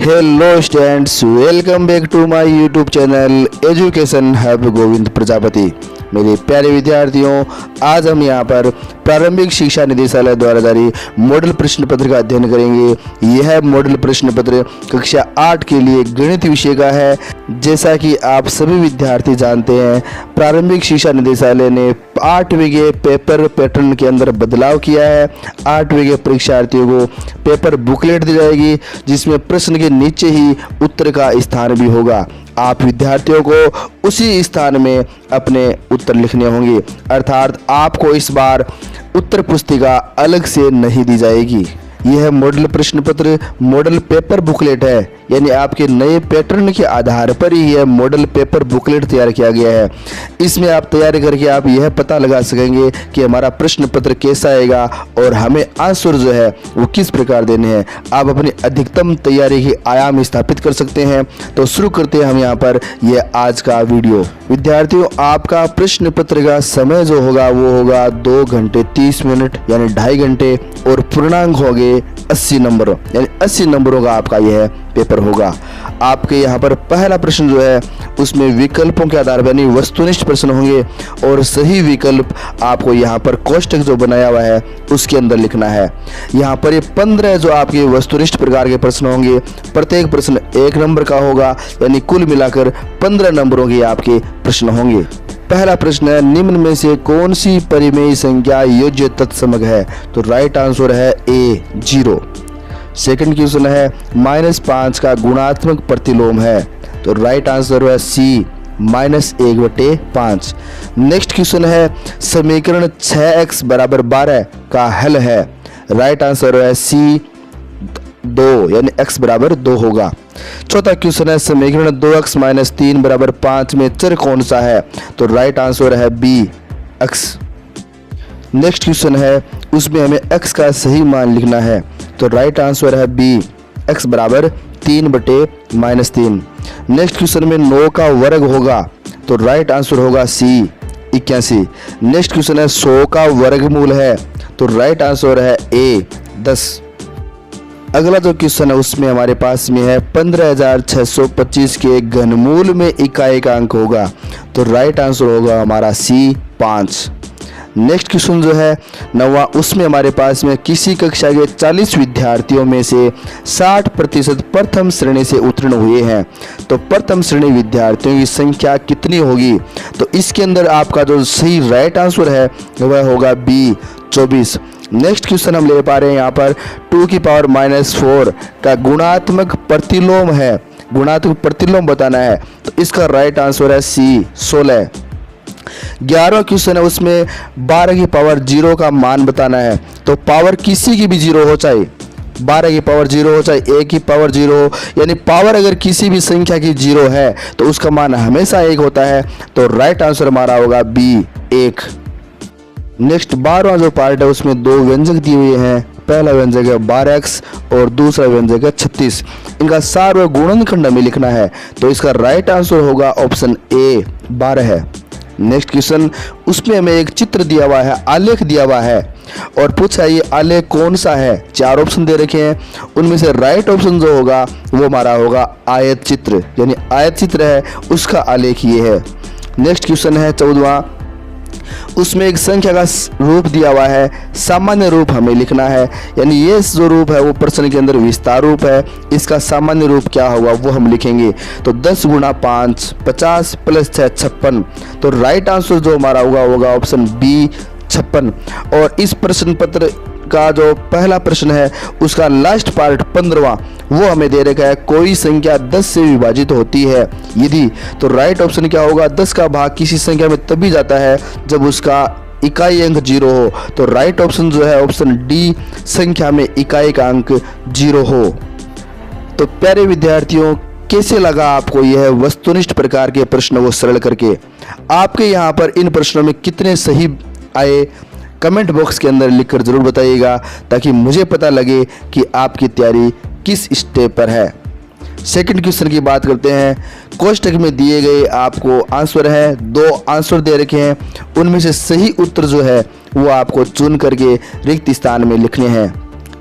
Hello students, welcome back to my YouTube channel education hub Govind Prajapati. मेरे प्यारे विद्यार्थियों, आज हम यहाँ पर प्रारंभिक शिक्षा निदेशालय द्वारा जारी मॉडल प्रश्न पत्र का अध्ययन करेंगे। यह मॉडल प्रश्न पत्र कक्षा 8 के लिए गणित विषय का है। जैसा कि आप सभी विद्यार्थी जानते हैं, प्रारंभिक शिक्षा निदेशालय ने 8वीं के पेपर पैटर्न के अंदर बदलाव किया है। 8वीं के परीक्षार्थियों को पेपर बुकलेट दी जाएगी, जिसमें प्रश्न के नीचे ही उत्तर का स्थान भी होगा। आप विद्यार्थियों को उसी स्थान में अपने उत्तर लिखने होंगे, अर्थात आपको इस बार उत्तर पुस्तिका अलग से नहीं दी जाएगी। यह मॉडल प्रश्न पत्र मॉडल पेपर बुकलेट है, यानी आपके नए पैटर्न के आधार पर ही यह मॉडल पेपर बुकलेट तैयार किया गया है। इसमें आप तैयारी करके आप यह पता लगा सकेंगे कि हमारा प्रश्न पत्र कैसा आएगा और हमें आंसर जो है वो किस प्रकार देने हैं। आप अपनी अधिकतम तैयारी के आयाम स्थापित कर सकते हैं। तो शुरू करते हैं हम यहाँ पर यह आज का वीडियो। विद्यार्थियों, आपका प्रश्न पत्र का समय जो होगा वो होगा 2 घंटे 30 मिनट यानी 2.5 घंटे, और पूर्णांक होंगे 80 नंबर यानी 80 नंबरों का आपका यह पेपर होगा। आपके यहाँ पर पहला प्रश्न जो है उसमें विकल्पों के आधार पर यानी वस्तुनिष्ठ प्रश्न होंगे, और सही विकल्प आपको यहाँ पर कोष्टक जो बनाया हुआ है उसके अंदर लिखना है। यहाँ पर ये 15 जो आपके वस्तुनिष्ठ प्रकार के प्रश्न होंगे, प्रत्येक प्रश्न 1 नंबर का होगा, यानी कुल मिलाकर 15 नंबरों के आपके प्रश्न होंगे। पहला प्रश्न है, निम्न में से कौन सी परिमेय संख्या योज्य तत्समक है? तो राइट आंसर है ए 0। सेकंड क्वेश्चन है, -5 का गुणात्मक प्रतिलोम है? तो राइट आंसर है सी -1/5। नेक्स्ट क्वेश्चन है, समीकरण 6x = 12 का हल है? राइट आंसर है सी 2 यानी x = 2 होगा। चौथा क्वेश्चन है, समीकरण 2x - 3 = 5 में चर कौन सा है? तो राइट आंसर है बी x। नेक्स्ट क्वेश्चन है, उसमें हमें x का सही मान लिखना है। तो राइट आंसर है बी x = 3/-3। नेक्स्ट क्वेश्चन में 9 का वर्ग होगा? तो राइट आंसर होगा सी 81। नेक्स्ट क्वेश्चन है, 100 का वर्गमूल है? तो राइट आंसर है ए 10। अगला जो क्वेश्चन है उसमें हमारे पास में है 15,625 के घनमूल में इकाई का अंक होगा? तो राइट आंसर होगा हमारा सी 5। नेक्स्ट क्वेश्चन जो है 9वां, उसमें हमारे पास में किसी कक्षा के 40 विद्यार्थियों में से 60% प्रथम श्रेणी से उत्तीर्ण हुए हैं? तो प्रथम श्रेणी विद्यार्थियों की संख्या कितनी होगी? तो इसके अंदर आपका जो सही राइट आंसर है वह होगा बी 24। नेक्स्ट क्वेश्चन हम ले पा रहे हैं यहाँ पर 2⁻⁻4 का गुणात्मक प्रतिलोम है? गुणात्मक प्रतिलोम बताना है, तो इसका राइट आंसर है सी 16। 11वां क्वेश्चन है, उसमें 12⁻0 का मान बताना है। तो पावर किसी की भी 0 हो, चाहे 12⁻0 हो चाहे 1⁻0 हो, यानी पावर अगर किसी भी संख्या की 0 है तो उसका मान हमेशा 1 होता है। तो राइट आंसर हमारा होगा बी 1। नेक्स्ट 12वां जो पार्ट है उसमें 2 व्यंजक दिए हुए हैं। पहला व्यंजक है 12x और दूसरा व्यंजक है 36। इनका सार गुणनखंड हमें लिखना है, तो इसका राइट आंसर होगा ऑप्शन ए 12 है। नेक्स्ट क्वेश्चन, उसमें हमें एक चित्र दिया हुआ है, आलेख दिया हुआ है, और पूछा ये आलेख कौन सा है? 4 ऑप्शन दे रखे हैं, उनमें से राइट ऑप्शन जो होगा वो हमारा होगा आयत चित्र, यानी आयत चित्र है उसका आलेख ये है। नेक्स्ट क्वेश्चन है 14वां, उसमें एक संख्या का रूप दिया हुआ है, सामान्य रूप हमें लिखना है, यानी ये जो रूप है वो प्रश्न के अंदर विस्तार रूप है, इसका सामान्य रूप क्या होगा वो हम लिखेंगे। तो 10 × 5 50 + 6 56। तो राइट आंसर जो हमारा होगा ऑप्शन बी 56। और इस प्रश्न पत्र का जो पहला प्रश्न है उसका लास्ट पार्ट 15वां वो हमें दे रखा है, कोई संख्या 10 से विभाजित होती है यदि? तो राइट ऑप्शन क्या होगा? 10 का भाग किसी संख्या में तभी जाता है जब उसका इकाई अंक 0 हो। तो राइट ऑप्शन जो है ऑप्शन डी, संख्या में इकाई का अंक 0 हो। तो प्यारे विद्यार्थियों, कैसे लगा आपको यह वस्तुनिष्ठ प्रकार के प्रश्नों को सरल करके? आपके यहाँ पर इन प्रश्नों में कितने सही आए कमेंट बॉक्स के अंदर लिखकर जरूर बताइएगा, ताकि मुझे पता लगे कि आपकी तैयारी किस स्टेप पर है। सेकंड क्वेश्चन की बात करते हैं। कोष्टक में दिए गए आपको आंसर है, 2 आंसर दे रखे हैं, उनमें से सही उत्तर जो है वो आपको चुन करके रिक्त स्थान में लिखने हैं।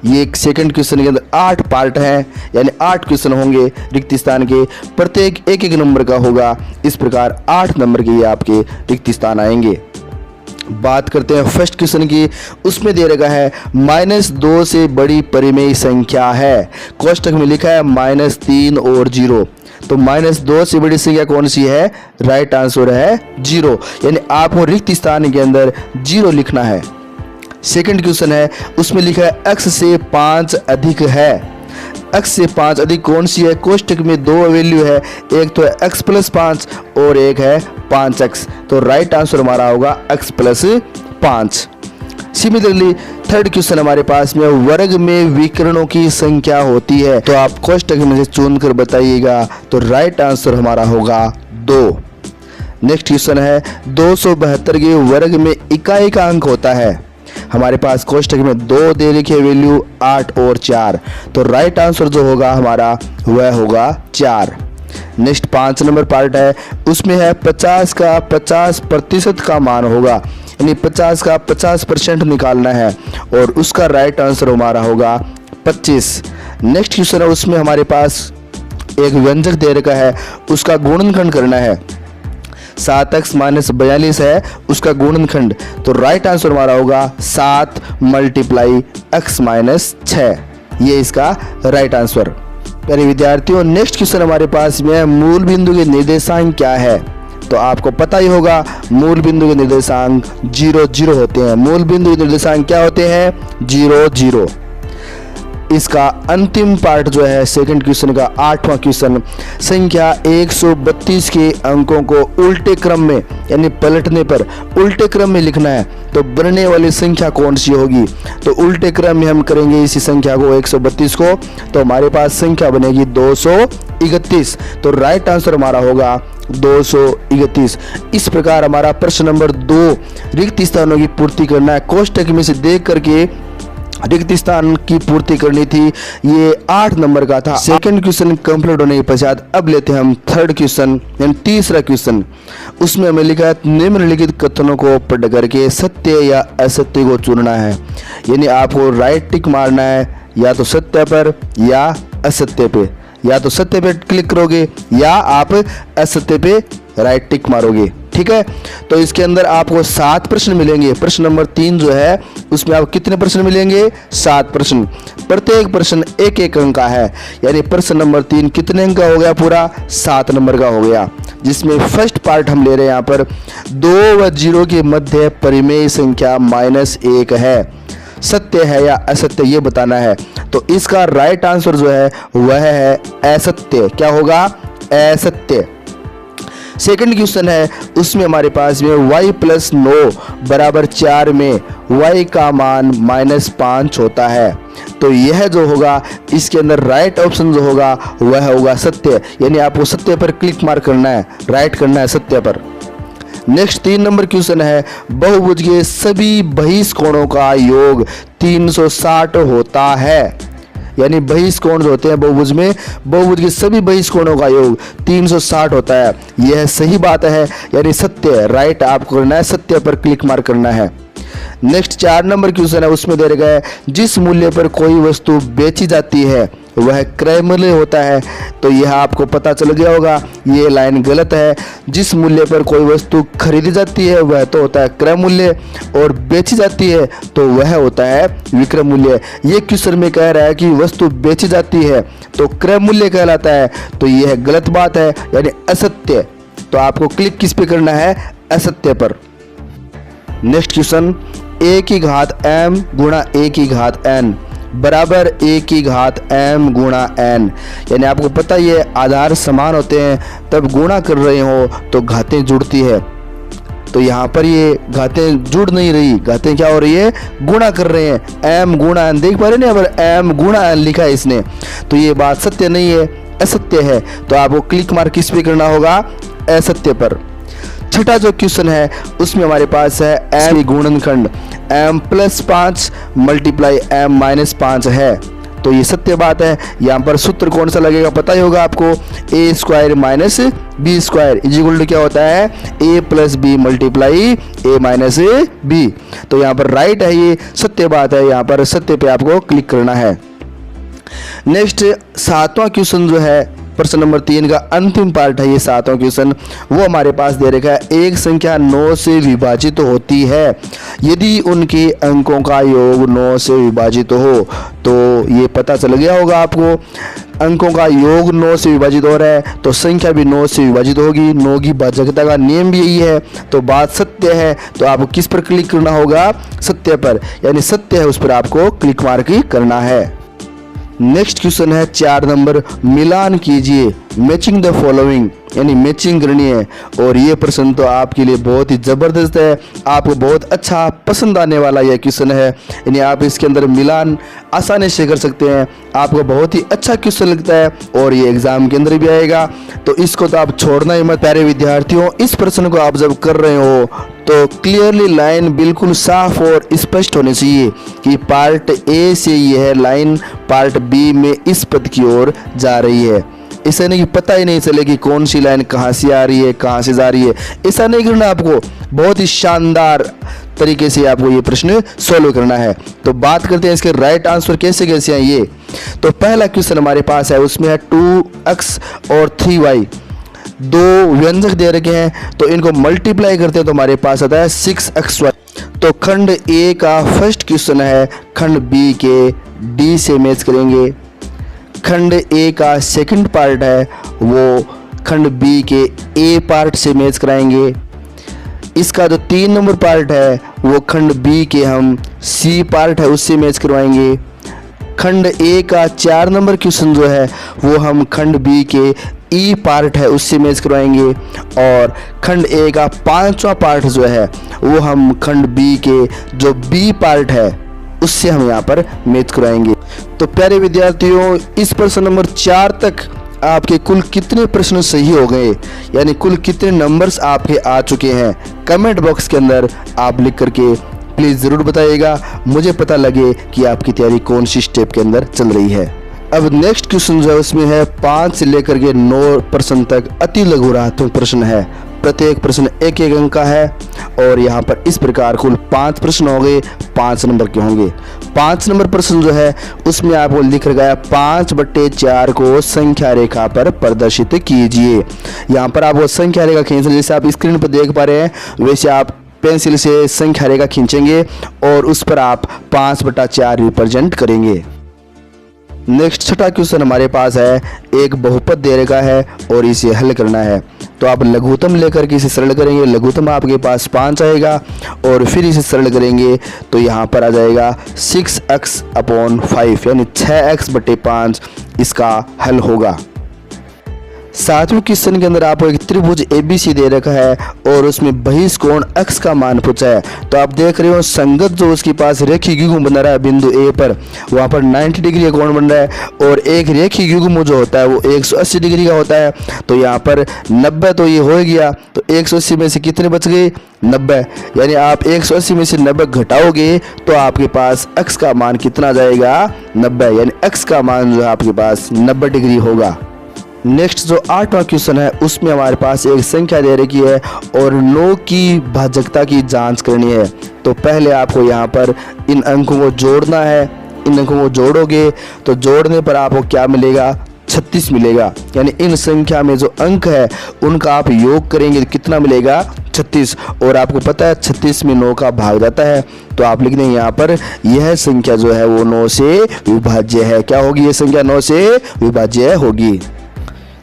ये सेकंड क्वेश्चन के अंदर 8 पार्ट हैं, यानी 8 क्वेश्चन होंगे रिक्त स्थान के, प्रत्येक एक एक नंबर का होगा। इस प्रकार 8 नंबर के ये आपके रिक्त स्थान आएंगे। बात करते हैं फर्स्ट क्वेश्चन की। उसमें दे रखा है -2 से बड़ी परिमेय संख्या है। कोष्टक में लिखा है -3 और 0। तो -2 से बड़ी संख्या कौन सी है? राइट आंसर है 0, यानी आपको रिक्त स्थान के अंदर 0 लिखना है। सेकंड क्वेश्चन है, उसमें लिखा है x से 5 अधिक है। x से 5 अधिक कौन सी है? कोष्टक में 2 वैल्यू है, एक तो है x + 5 और एक है 5x। तो राइट आंसर हमारा होगा x + 5। सिमिलरली थर्ड क्वेश्चन हमारे पास में, वर्ग में विकर्णों की संख्या होती है, तो आप कोष्टक में से चुनकर बताइएगा। तो राइट आंसर हमारा होगा 2। नेक्स्ट क्वेश्चन है, 272 के वर्ग में इकाई का अंक होता है। हमारे पास कोष्टक में 2 दे रखी है वैल्यू, 8 और 4। तो राइट आंसर जो होगा हमारा वह होगा 4। नेक्स्ट 5 नंबर पार्ट है, उसमें है 50 का 50% का मान होगा, यानी 50 का 50% निकालना है और उसका राइट आंसर हमारा होगा 25। नेक्स्ट क्वेश्चन है, उसमें हमारे पास एक व्यंजक दे रखा है, उसका गुणनखंड करना है। 7x - 42 है उसका गुणनखंड। तो राइट आंसर हमारा होगा 7 × x - 6। ये इसका राइट आंसर। प्यारे विद्यार्थियों, नेक्स्ट क्वेश्चन हमारे पास में मूल बिंदु के निर्देशांक क्या है? तो आपको पता ही होगा मूल बिंदु के निर्देशांक 0 0 होते हैं। मूल बिंदु के निर्देशांक क्या होते हैं? 0 0। इसका अंतिम पार्ट जो है सेकंड क्वेश्चन का 8वां क्वेश्चन, संख्या 132 के अंकों को उल्टे क्रम में, यानी पलटने पर उल्टे क्रम में लिखना है, तो बनने वाली संख्या कौन सी होगी? तो उल्टे क्रम में हम करेंगे इसी संख्या को 132 को, तो हमारे पास संख्या बनेगी 231। तो राइट आंसर हमारा होगा 231। इस प्रकार हमारा प्रश्न नंबर 2 रिक्त स्थानों की पूर्ति करना है। कोष्टक में से देख करके रिक्त स्थान की पूर्ति करनी थी। ये 8 नंबर का था। सेकंड क्वेश्चन कंप्लीट होने के पश्चात अब लेते हैं हम थर्ड क्वेश्चन, यानी तीसरा क्वेश्चन। उसमें हमें लिखा है निम्नलिखित कथनों को पढ़ करके सत्य या असत्य को चुनना है, यानी आपको राइट टिक मारना है, या तो सत्य पर या असत्य पे। या तो सत्य पे क्लिक करोगे या आप असत्य पे राइट टिक मारोगे, ठीक है। तो इसके अंदर आपको 7 प्रश्न मिलेंगे। प्रश्न नंबर 3 जो है उसमें आपको कितने प्रश्न मिलेंगे? 7 प्रश्न। प्रत्येक प्रश्न एक एक अंक का है, यानी प्रश्न नंबर 3 कितने अंक का हो गया? पूरा 7 नंबर का हो गया। जिसमें फर्स्ट पार्ट हम ले रहे हैं यहाँ पर, 2 व 0 के मध्य परिमेय संख्या -1 है, सत्य है या असत्य ये बताना है। तो इसका राइट आंसर जो है वह है असत्य। क्या होगा? असत्य। सेकंड क्वेश्चन है, उसमें हमारे पास में y + 9 = 4 में y का मान -5 होता है। तो यह जो होगा इसके अंदर राइट ऑप्शन जो होगा वह होगा सत्य, यानी आपको सत्य पर क्लिक मार करना है, राइट करना है सत्य पर। नेक्स्ट 3 नंबर क्वेश्चन है, बहुभुज के सभी बहिष्कोणों का योग 360 होता है, यानी बहिष्कोण जो होते हैं बहुभुज में, बहुभुज के सभी बहिष्कोणों का योग 360 होता है। यह सही बात है, यानी सत्य, राइट आपको करना है, सत्य पर क्लिक मार करना है। नेक्स्ट 4 नंबर क्वेश्चन है, उसमें दे रखा है जिस मूल्य पर कोई वस्तु बेची जाती है वह क्रय मूल्य होता है। तो यह आपको पता चल गया होगा, ये लाइन गलत है। जिस मूल्य पर कोई वस्तु खरीदी जाती है वह तो होता है क्रय मूल्य, और बेची जाती है तो वह होता है विक्रय मूल्य। ये क्वेश्चन में कह रहा है कि वस्तु बेची जाती है तो क्रय मूल्य कहलाता है, तो यह गलत बात है, यानी असत्य। तो आपको क्लिक किस पे करना है? असत्य पर। नेक्स्ट क्वेश्चन, a⁻m × a⁻n बराबर a⁻m × n, यानी आपको पता ये आधार समान होते हैं तब गुणा कर रहे हो तो घातें जुड़ती है। तो यहाँ पर ये घातें जुड़ नहीं रही, घातें क्या हो रही है? गुणा कर रहे हैं। m × n देख पा रहे हैं ना, पर m × n लिखा है इसने, तो ये बात सत्य नहीं है, असत्य है। तो आपको क्लिक मार किस पे करना होगा? असत्य पर। छठा जो क्वेश्चन है उसमें हमारे पास है m गुणनखंड m + 5 × m - 5 है। तो ये सत्य बात है। यहाँ पर सूत्र कौन सा लगेगा पता ही होगा आपको, A square minus B square is equal to क्या होता है, A plus B multiply A minus B. तो यहाँ पर राइट है, ये सत्य बात है, यहाँ पर सत्य पे आपको क्लिक करना है। नेक्स्ट 7वां क्वेश्चन जो है प्रश्न नंबर 3 का अंतिम पार्ट है, ये 7वां क्वेश्चन वो हमारे पास दे रखा है। एक संख्या 9 से विभाजित होती है यदि उनके अंकों का योग 9 से विभाजित हो। तो ये पता चल गया होगा आपको, अंकों का योग 9 से विभाजित हो रहा है तो संख्या भी 9 से विभाजित होगी। 9 की भाजकता का नियम भी यही है, तो बात सत्य है। तो आपको किस पर क्लिक करना होगा, सत्य पर, यानी सत्य है उस पर आपको क्लिक मार्क करना है। नेक्स्ट क्वेश्चन है 4 नंबर, मिलान कीजिए, मैचिंग द फॉलोइंग, यानी मैचिंग करनी है। और ये प्रश्न तो आपके लिए बहुत ही ज़बरदस्त है, आपको बहुत अच्छा पसंद आने वाला यह क्वेश्चन है, यानी आप इसके अंदर मिलान आसानी से कर सकते हैं। आपको बहुत ही अच्छा क्वेश्चन लगता है और ये एग्जाम के अंदर भी आएगा, तो इसको तो आप छोड़ना ही मत। प्यारे विद्यार्थियों, इस प्रश्न को आप जब कर रहे हो तो क्लियरली लाइन बिल्कुल साफ और स्पष्ट होनी चाहिए कि पार्ट ए से यह लाइन पार्ट बी में इस पद की ओर जा रही है। ऐसा नहीं कि पता ही नहीं चले कि कौन सी लाइन कहाँ से आ रही है, कहाँ से जा रही है, ऐसा नहीं करना। आपको बहुत ही शानदार तरीके से आपको ये प्रश्न सॉल्व करना है। तो बात करते हैं इसके राइट आंसर कैसे कैसे हैं ये। तो पहला क्वेश्चन हमारे पास है, उसमें है 2x और 3y, दो व्यंजक दे रखे हैं, तो इनको मल्टीप्लाई करते हैं तो हमारे पास आता है 6xy। तो खंड ए का फर्स्ट क्वेश्चन है, खंड बी के डी से मैच करेंगे। खंड ए का सेकंड पार्ट है वो खंड बी के ए पार्ट से मैच कराएंगे। इसका जो 3 नंबर पार्ट है वो खंड बी के हम सी पार्ट है उससे मैच करवाएंगे। खंड ए का 4 नंबर क्वेश्चन जो है वो हम खंड बी के ई पार्ट है उससे मैच करवाएंगे। और खंड ए का 5वां पार्ट जो है वो हम खंड बी के जो बी पार्ट है उससे हम यहाँ पर मैच कराएंगे। तो प्यारे विद्यार्थियों, इस प्रश्न नंबर 4 तक आपके कुल कितने प्रश्न सही हो गए, यानी कुल कितने नंबर्स आपके आ चुके हैं, कमेंट बॉक्स के अंदर आप लिख करके प्लीज़ ज़रूर बताइएगा, मुझे पता लगे कि आपकी तैयारी कौन सी स्टेप के अंदर चल रही है। अब नेक्स्ट क्वेश्चन जो है उसमें है 5 से लेकर के 9 प्रश्न तक अति लघुरात्मक प्रश्न है। प्रत्येक प्रश्न 1-1 अंक का है और यहाँ पर इस प्रकार कुल 5 प्रश्न हो गए, 5 नंबर के होंगे। 5 नंबर प्रश्न जो है उसमें आपको लिख रखा है 5/4 को संख्या रेखा पर प्रदर्शित कीजिए। यहाँ पर आपको संख्या रेखा खींचना, जैसे आप स्क्रीन पर देख पा रहे हैं वैसे आप पेंसिल से संख्या रेखा खींचेंगे और उस पर आप 5/4 रिप्रेजेंट करेंगे। नेक्स्ट छठा क्वेश्चन हमारे पास है, एक बहुपद दे रखा है और इसे हल करना है। तो आप लघुत्तम लेकर के इसे सरल करेंगे, लघुत्तम आपके पास 5 आएगा और फिर इसे सरल करेंगे तो यहाँ पर आ जाएगा 6x/5 यानी 6x/5 इसका हल होगा। 7वें क्वेश्चन के अंदर आपको एक त्रिभुज ABC दे रखा है और उसमें बहिष कोण x का मान पूछा है। तो आप देख रहे हो संगत जो उसके पास रेखीय युग्म बन रहा है बिंदु A पर, वहाँ पर 90 डिग्री का कोण बन रहा है और एक रेखीय युग्म जो होता है वो 180 डिग्री का होता है। तो यहाँ पर 90 तो ये हो गया, तो 180 में से कितने बच गए, 90, यानी आप 180 में से 90 घटाओगे तो आपके पास x का मान कितना जाएगा, 90, यानी x का मान जो है आपके पास 90 डिग्री होगा। नेक्स्ट जो 8वां क्वेश्चन है उसमें हमारे पास एक संख्या दे रखी है और 9 की भाजकता की जांच करनी है। तो पहले आपको यहाँ पर इन अंकों को जोड़ना है, इन अंकों को जोड़ोगे तो जोड़ने पर आपको क्या मिलेगा, 36 मिलेगा। यानी इन संख्या में जो अंक है उनका आप योग करेंगे तो कितना मिलेगा, 36। और आपको पता है 36 में 9 का भाग जाता है, तो आप लिख दें यहाँ पर यह संख्या जो है वो 9 से विभाज्य है। क्या होगी ये संख्या, 9 से विभाज्य होगी।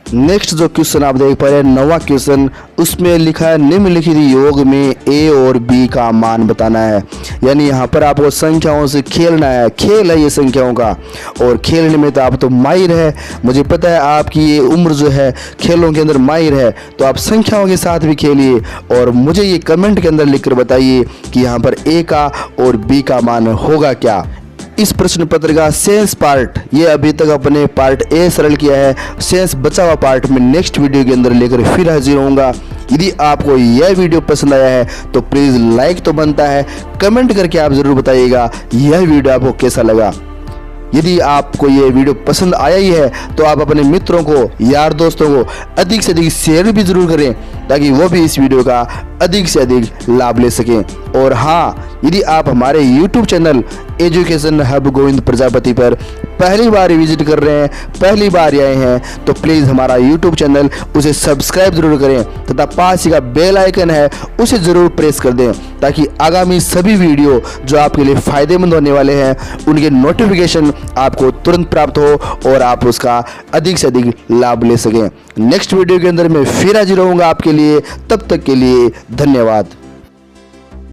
नेक्स्ट जो क्वेश्चन आप देख पा रहे हैं 9वां क्वेश्चन, उसमें लिखा है निम्नलिखित योग में A और B का मान बताना है। यानी यहाँ पर आपको संख्याओं से खेलना है, खेल है ये संख्याओं का, और खेलने में तो आप तो माहिर है, मुझे पता है आपकी ये उम्र जो है खेलों के अंदर माहिर है, तो आप संख्याओं के साथ भी खेलिए और मुझे ये कमेंट के अंदर लिखकर बताइए कि यहाँ पर A का और B का मान होगा क्या। इस प्रश्न पत्र का शेष पार्ट, ये अभी तक अपने पार्ट ए सरल किया है, शेष बचा हुआ पार्ट में नेक्स्ट वीडियो के अंदर लेकर फिर हाजिर होऊंगा। यदि आपको यह वीडियो पसंद आया है तो प्लीज़ लाइक तो बनता है, कमेंट करके आप ज़रूर बताइएगा यह वीडियो आपको कैसा लगा। यदि आपको ये वीडियो पसंद आया ही है तो आप अपने मित्रों को, यार दोस्तों को अधिक से अधिक शेयर भी जरूर करें ताकि वो भी इस वीडियो का अधिक से अधिक लाभ ले सकें। और हाँ, यदि आप हमारे YouTube channel education hub Govind Prajapati पर पहली बार विजिट कर रहे हैं, पहली बार आए हैं, तो प्लीज़ हमारा YouTube चैनल उसे सब्सक्राइब जरूर करें तथा पास ही का बेल आइकन है उसे ज़रूर प्रेस कर दें ताकि आगामी सभी वीडियो जो आपके लिए फ़ायदेमंद होने वाले हैं उनके नोटिफिकेशन आपको तुरंत प्राप्त हो और आप उसका अधिक से अधिक लाभ ले सकें। नेक्स्ट वीडियो के अंदर मैं फिर हाजिर रहूँगा आपके लिए, तब तक के लिए धन्यवाद।